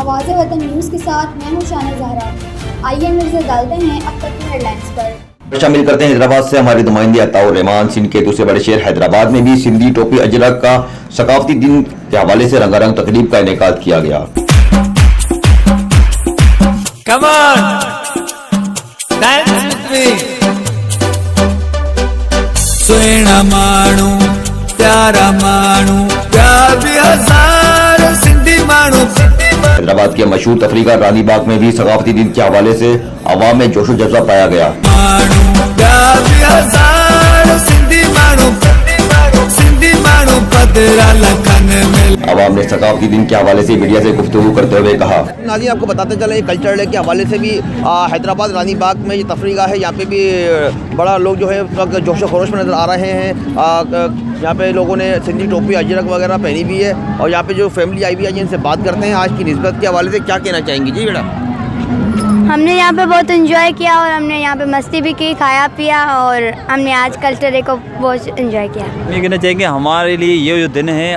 आवाज़े वतन न्यूज़ के साथ मैं हूँ शाना ज़हरा। आइए नजर डालते हैं अब तक की हेडलाइंस पर। शामिल करते हैं हैदराबाद से हमारे नुमाइंदे अताउर रहमान। सिंध के दूसरे बड़े शहर हैदराबाद में भी सिंधी टोपी अजरक का सकाफती दिन के हवाले से रंगारंग तकरीब का इनेकाद किया गया। Come on, dance with me. सुहिणा माण्हू प्यारा माण्हू प्यार भी हज़ार सिंधी माण्हू। हैदराबाद के मशहूर तफरीका रानी बाग में भी सकाफती दिन के हवाले से अवाम में जोशो जज्बा पाया गया। प्यार भी हज़ार सिंधी माण्हू पदरा लखन में। अवाम ने सकाफती दिन के हवाले से मीडिया से गुफ्तगू करते हुए कहा, नाज़रीन आपको बताते चले कल्चरल डे के हवाले से भी हैदराबाद रानी बाग में ये तफरीका है, यहाँ पे भी बड़ा लोग जो है उस वक्त जोश खरोश में नज़र आ रहे हैं। यहाँ पे लोगों ने सिंधी टोपी अजरक वगैरह पहनी भी है और यहाँ पे जो फैमिली आई भी है जिनसे बात करते हैं आज की निस्बत के हवाले से क्या कहना चाहेंगी। जी बेटा, हमने यहाँ पे बहुत एंजॉय किया और हमने यहाँ पे मस्ती भी की, खाया पिया और हमने आज कल्चर डे को बहुत एंजॉय किया। ये कहना चाहेंगे हमारे लिए ये जो दिन है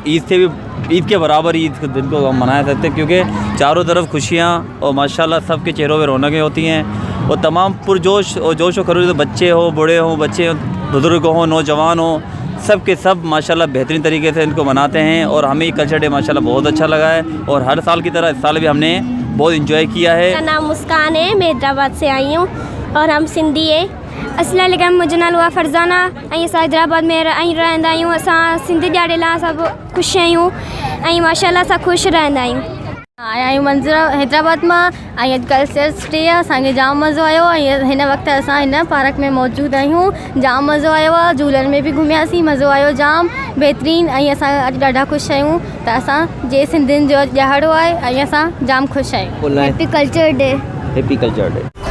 ईद से भी ईद के बराबर ईद के दिन को हम मनाया सकते हैं, क्योंकि चारों तरफ खुशियाँ और माशाल्लाह सबके चेहरों पे रौनकें होती हैं और तमाम पुरजोश और जोश व खरोश, बच्चे हो बूढ़े हों, बच्चे बुज़ुर्ग हों, नौजवान हों, सब के सब माशाल्लाह बेहतरीन तरीके से इनको मनाते हैं और हमें ये कल्चर डे माशाल्लाह बहुत अच्छा लगा है और हर साल की तरह इस साल भी हमने बहुत इंजॉय किया है। मेरा नाम मुस्कान है, मैं हैदराबाद से आई हूँ और हम सिंधी है। अस्सलाम वालेकुम, मुंहिंजो नालो आहे फरज़ाना ऐं असां हैदराबाद में रहंदा आहियूं। असां सिंधी ॾियारे लाइ सभु ख़ुशि आहियूं ऐं माशाल्लाह असां ख़ुशि रहंदा आहियूं। आया आहियूं मंज़र हैदराबाद मां ऐं अॼु कल्चर्स डे आहे, असांखे जाम मज़ो आयो ऐं हिन वक़्तु असां हिन पार्क में मौजूदु आहियूं। जाम मज़ो आयो आहे, झूलनि में बि घुमियासीं, मज़ो आयो जाम बहितरीनु ऐं असां अॼु ॾाढा ख़ुशि आहियूं त असां जे सिंधियुनि जो ॾियारो आहे ऐं असां जाम ख़ुशि आहियूं। Happy culture day. Happy culture day.